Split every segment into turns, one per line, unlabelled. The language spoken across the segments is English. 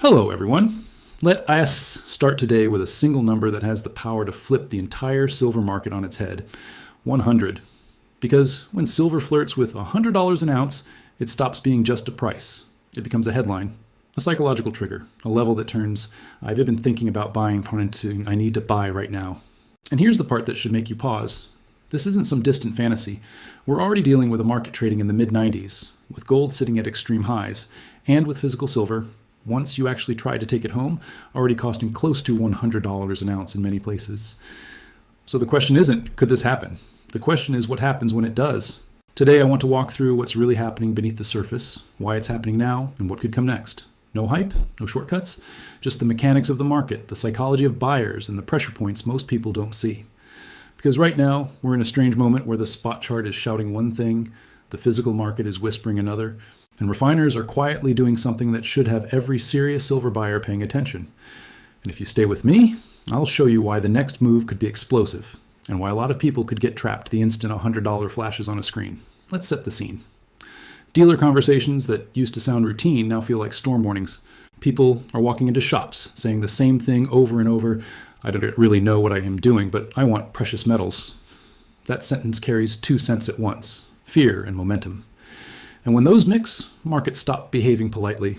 Hello, everyone. Let us start today with a single number that has the power to flip the entire silver market on its head, 100. Because when silver flirts with $100 an ounce, it stops being just a price. It becomes a headline, a psychological trigger, a level that turns, I've been thinking about buying, into I need to buy right now. And here's the part that should make you pause. This isn't some distant fantasy. We're already dealing with a market trading in the mid-90s, with gold sitting at extreme highs, and with physical silver, once you actually try to take it home, already costing close to $100 an ounce in many places. So the question isn't, could this happen? The question is, what happens when it does? Today I want to walk through what's really happening beneath the surface, why it's happening now, and what could come next. No hype, no shortcuts, just the mechanics of the market, the psychology of buyers, and the pressure points most people don't see. Because right now, we're in a strange moment where the spot chart is shouting one thing, the physical market is whispering another, and refiners are quietly doing something that should have every serious silver buyer paying attention. And if you stay with me, I'll show you why the next move could be explosive, and why a lot of people could get trapped the instant $100 flashes on a screen. Let's set the scene. Dealer conversations that used to sound routine now feel like storm warnings. People are walking into shops, saying the same thing over and over. I don't really know what I am doing, but I want precious metals. That sentence carries two scents at once, fear and momentum. And when those mix, markets stop behaving politely.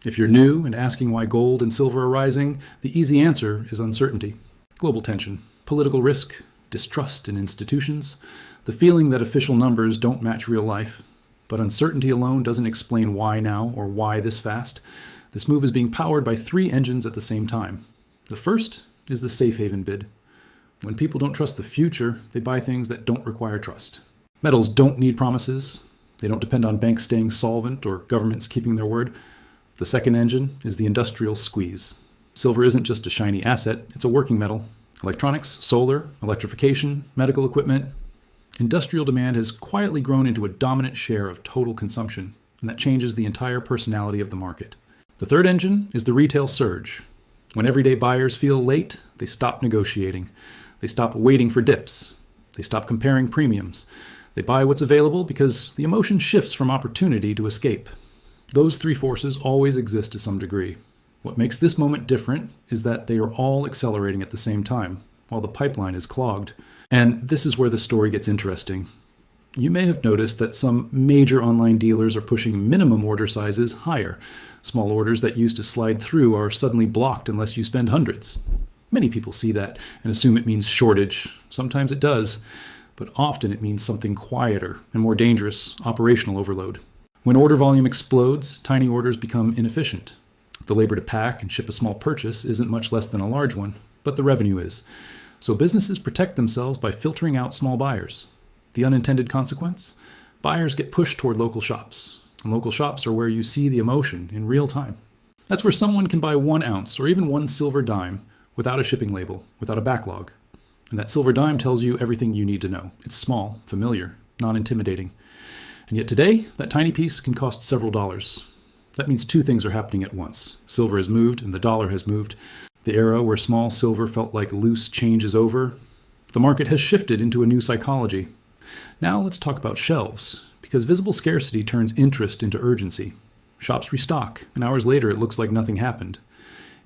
If you're new and asking why gold and silver are rising, the easy answer is uncertainty. Global tension, political risk, distrust in institutions, the feeling that official numbers don't match real life. But uncertainty alone doesn't explain why now or why this fast. This move is being powered by three engines at the same time. The first is the safe haven bid. When people don't trust the future, they buy things that don't require trust. Metals don't need promises. They don't depend on banks staying solvent or governments keeping their word. The second engine is the industrial squeeze. Silver isn't just a shiny asset, it's a working metal. Electronics, solar, electrification, medical equipment. Industrial demand has quietly grown into a dominant share of total consumption, and that changes the entire personality of the market. The third engine is the retail surge. When everyday buyers feel late, they stop negotiating. They stop waiting for dips. They stop comparing premiums. They buy what's available because the emotion shifts from opportunity to escape. Those three forces always exist to some degree. What makes this moment different is that they are all accelerating at the same time, while the pipeline is clogged. And this is where the story gets interesting. You may have noticed that some major online dealers are pushing minimum order sizes higher. Small orders that used to slide through are suddenly blocked unless you spend hundreds. Many people see that and assume it means shortage. Sometimes it does. But often it means something quieter and more dangerous, operational overload. When order volume explodes, tiny orders become inefficient. The labor to pack and ship a small purchase isn't much less than a large one, but the revenue is. So businesses protect themselves by filtering out small buyers. The unintended consequence? Buyers get pushed toward local shops, and local shops are where you see the emotion in real time. That's where someone can buy 1 ounce or even 1 silver dime without a shipping label, without a backlog. And that silver dime tells you everything you need to know. It's small, familiar, non-intimidating. And yet today, that tiny piece can cost several dollars. That means two things are happening at once. Silver has moved and the dollar has moved. The era where small silver felt like loose change is over. The market has shifted into a new psychology. Now let's talk about shelves, because visible scarcity turns interest into urgency. Shops restock, and hours later it looks like nothing happened.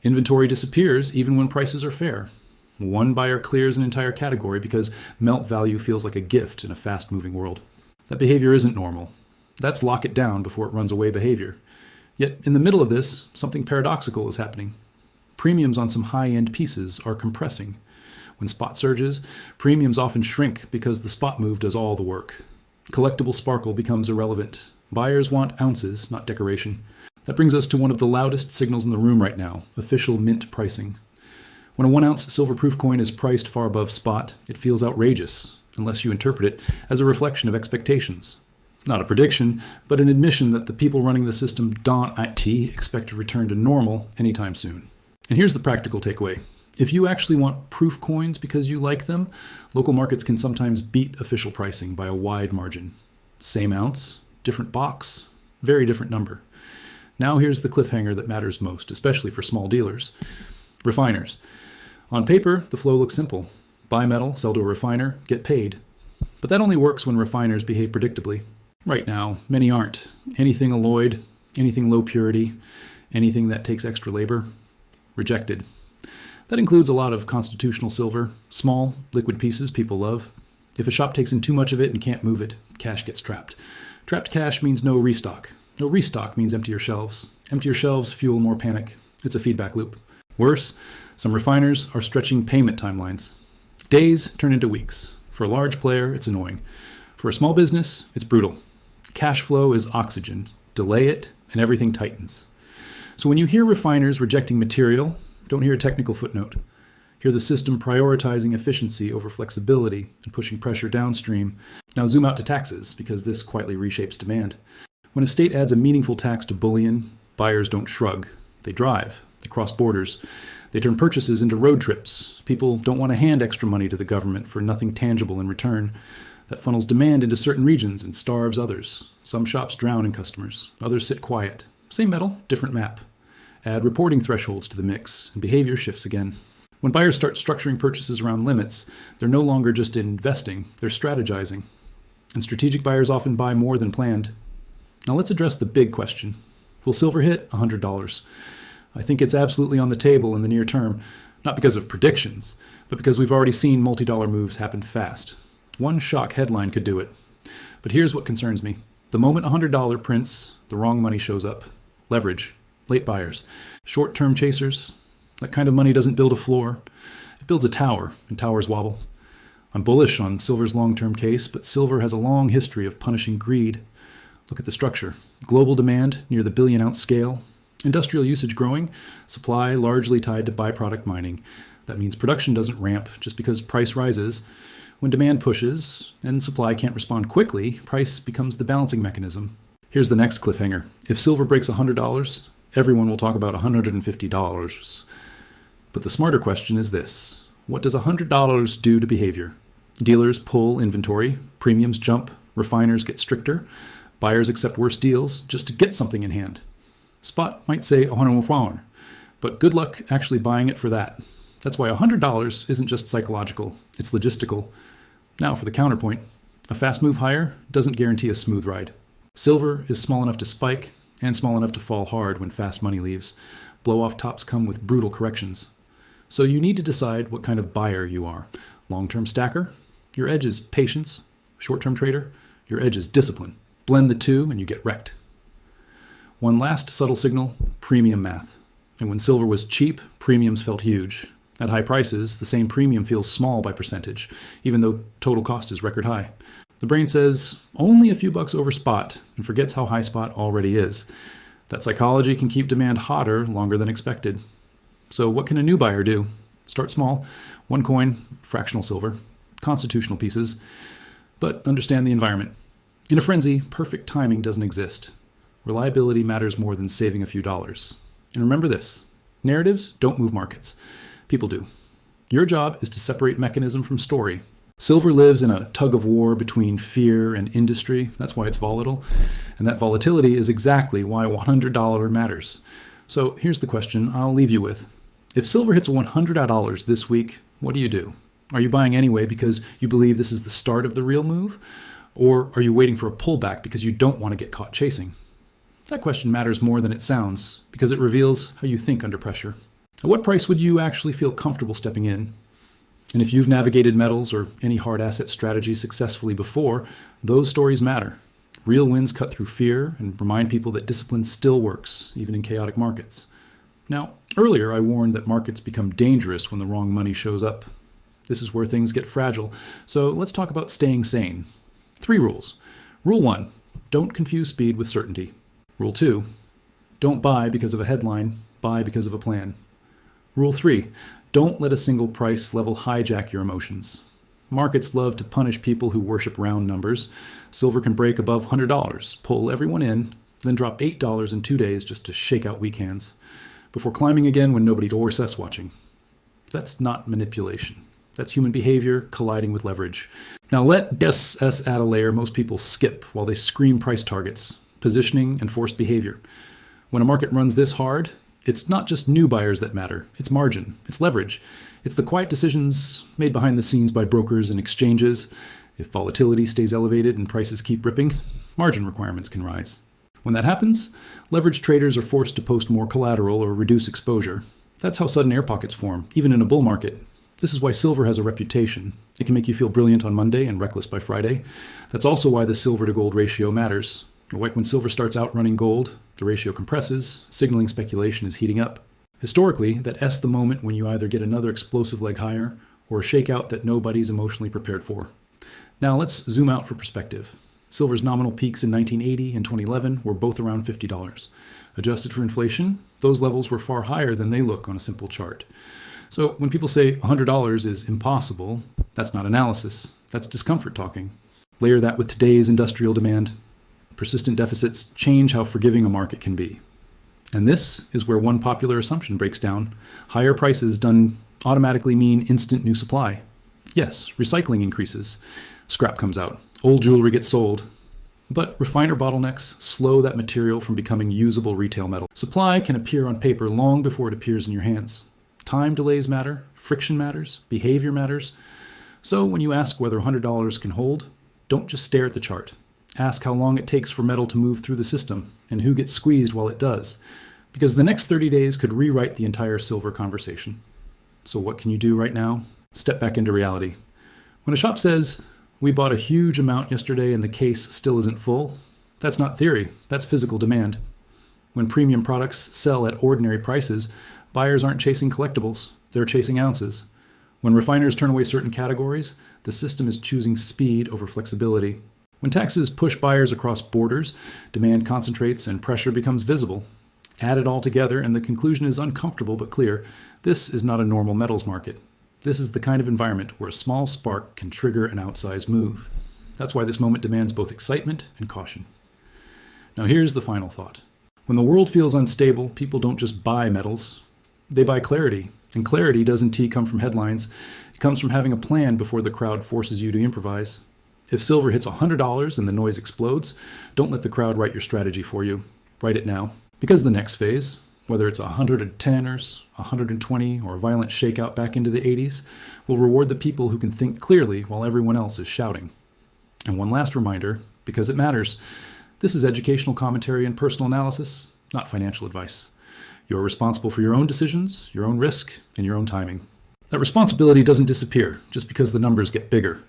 Inventory disappears even when prices are fair. One buyer clears an entire category because melt value feels like a gift in a fast-moving world. That behavior isn't normal. That's lock it down before it runs away behavior. Yet in the middle of this, something paradoxical is happening. Premiums on some high-end pieces are compressing. When spot surges, premiums often shrink because the spot move does all the work. Collectible sparkle becomes irrelevant. Buyers want ounces, not decoration. That brings us to one of the loudest signals in the room right now, official mint pricing. When a 1 ounce silver proof coin is priced far above spot, it feels outrageous, unless you interpret it as a reflection of expectations. Not a prediction, but an admission that the people running the system don't expect to return to normal anytime soon. And here's the practical takeaway. If you actually want proof coins because you like them, local markets can sometimes beat official pricing by a wide margin. Same ounce, different box, very different number. Now here's the cliffhanger that matters most, especially for small dealers. Refiners. On paper, the flow looks simple. Buy metal, sell to a refiner, get paid. But that only works when refiners behave predictably. Right now, many aren't. Anything alloyed, anything low purity, Anything that takes extra labor, rejected. That includes a lot of constitutional silver, small, liquid pieces people love. If a shop takes in too much of it and can't move it, cash gets trapped. Trapped cash means no restock. No restock means emptier shelves. Emptier shelves fuel more panic. It's a feedback loop. Worse, some refiners are stretching payment timelines. Days turn into weeks. For a large player, it's annoying. For a small business, it's brutal. Cash flow is oxygen. Delay it, and everything tightens. So when you hear refiners rejecting material, don't hear a technical footnote. Hear the system prioritizing efficiency over flexibility and pushing pressure downstream. Now zoom out to taxes, because this quietly reshapes demand. When a state adds a meaningful tax to bullion, buyers don't shrug. They drive. They cross borders. They turn purchases into road trips. People don't want to hand extra money to the government for nothing tangible in return. That funnels demand into certain regions and starves others. Some shops drown in customers. Others sit quiet. Same metal, different map. Add reporting thresholds to the mix, and behavior shifts again. When buyers start structuring purchases around limits, they're no longer just investing, they're strategizing. And strategic buyers often buy more than planned. Now let's address the big question. Will silver hit $100? I think it's absolutely on the table in the near term, not because of predictions, but because we've already seen multi-dollar moves happen fast. One shock headline could do it. But here's what concerns me. The moment $100 prints, the wrong money shows up. Leverage, late buyers, short-term chasers. That kind of money doesn't build a floor. It builds a tower, and towers wobble. I'm bullish on silver's long-term case, but silver has a long history of punishing greed. Look at the structure. Global demand near the billion-ounce scale. Industrial usage growing, supply largely tied to byproduct mining. That means production doesn't ramp just because price rises. When demand pushes and supply can't respond quickly, price becomes the balancing mechanism. Here's the next cliffhanger. If silver breaks $100, everyone will talk about $150. But the smarter question is this. What does $100 do to behavior? Dealers pull inventory, premiums jump, refiners get stricter, buyers accept worse deals just to get something in hand. Spot might say $100, but good luck actually buying it for that. That's why $100 isn't just psychological, it's logistical. Now for the counterpoint. A fast move higher doesn't guarantee a smooth ride. Silver is small enough to spike and small enough to fall hard when fast money leaves. Blow-off tops come with brutal corrections. So you need to decide what kind of buyer you are. Long-term stacker? Your edge is patience. Short-term trader? Your edge is discipline. Blend the two and you get wrecked. One last subtle signal, premium math. And when silver was cheap, premiums felt huge. At high prices, the same premium feels small by percentage, even though total cost is record high. The brain says, only a few bucks over spot, and forgets how high spot already is. That psychology can keep demand hotter longer than expected. So what can a new buyer do? Start small, one coin, fractional silver, constitutional pieces, but understand the environment. In a frenzy, perfect timing doesn't exist. Reliability matters more than saving a few dollars. And remember this, narratives don't move markets. People do. Your job is to separate mechanism from story. Silver lives in a tug of war between fear and industry. That's why it's volatile. And that volatility is exactly why $100 matters. So here's the question I'll leave you with. If silver hits $100 this week, what do? Are you buying anyway because you believe this is the start of the real move? Or are you waiting for a pullback because you don't want to get caught chasing? That question matters more than it sounds because it reveals how you think under pressure. At what price would you actually feel comfortable stepping in? And if you've navigated metals or any hard asset strategy successfully before, those stories matter. Real wins cut through fear and remind people that discipline still works, even in chaotic markets. Now, earlier I warned that markets become dangerous when the wrong money shows up. This is where things get fragile. So let's talk about staying sane. 3 rules. Rule 1, don't confuse speed with certainty. Rule 2, don't buy because of a headline, buy because of a plan. Rule 3, don't let a single price level hijack your emotions. Markets love to punish people who worship round numbers. Silver can break above $100, pull everyone in, then drop $8 in 2 days just to shake out weak hands, before climbing again when nobody or us watching. That's not manipulation. That's human behavior colliding with leverage. Now let us add a layer most people skip while they scream price targets, positioning, and forced behavior. When a market runs this hard, it's not just new buyers that matter. It's margin. It's leverage. It's the quiet decisions made behind the scenes by brokers and exchanges. If volatility stays elevated and prices keep ripping, margin requirements can rise. When that happens, leveraged traders are forced to post more collateral or reduce exposure. That's how sudden air pockets form, even in a bull market. This is why silver has a reputation. It can make you feel brilliant on Monday and reckless by Friday. That's also why the silver to gold ratio matters. Like when silver starts outrunning gold, the ratio compresses, signaling speculation is heating up. Historically, that's the moment when you either get another explosive leg higher or a shakeout that nobody's emotionally prepared for. Now let's zoom out for perspective. Silver's nominal peaks in 1980 and 2011 were both around $50. Adjusted for inflation, those levels were far higher than they look on a simple chart. So when people say $100 is impossible, that's not analysis. That's discomfort talking. Layer that with today's industrial demand. Persistent deficits change how forgiving a market can be. And this is where one popular assumption breaks down. Higher prices don't automatically mean instant new supply. Yes, recycling increases. Scrap comes out. Old jewelry gets sold. But refiner bottlenecks slow that material from becoming usable retail metal. Supply can appear on paper long before it appears in your hands. Time delays matter, friction matters, behavior matters. So when you ask whether $100 can hold, don't just stare at the chart. Ask how long it takes for metal to move through the system and who gets squeezed while it does. Because the next 30 days could rewrite the entire silver conversation. So what can you do right now? Step back into reality. When a shop says, "We bought a huge amount yesterday and the case still isn't full," that's not theory, that's physical demand. When premium products sell at ordinary prices, buyers aren't chasing collectibles, they're chasing ounces. When refiners turn away certain categories, the system is choosing speed over flexibility. When taxes push buyers across borders, demand concentrates and pressure becomes visible. Add it all together and the conclusion is uncomfortable but clear. This is not a normal metals market. This is the kind of environment where a small spark can trigger an outsized move. That's why this moment demands both excitement and caution. Now here's the final thought. When the world feels unstable, people don't just buy metals, they buy clarity. And clarity doesn't come from headlines. It comes from having a plan before the crowd forces you to improvise. If silver hits $100 and the noise explodes, don't let the crowd write your strategy for you. Write it now. Because the next phase, whether it's 110ers, 120, or a violent shakeout back into the 80s, will reward the people who can think clearly while everyone else is shouting. And one last reminder, because it matters, this is educational commentary and personal analysis, not financial advice. You're responsible for your own decisions, your own risk, and your own timing. That responsibility doesn't disappear just because the numbers get bigger.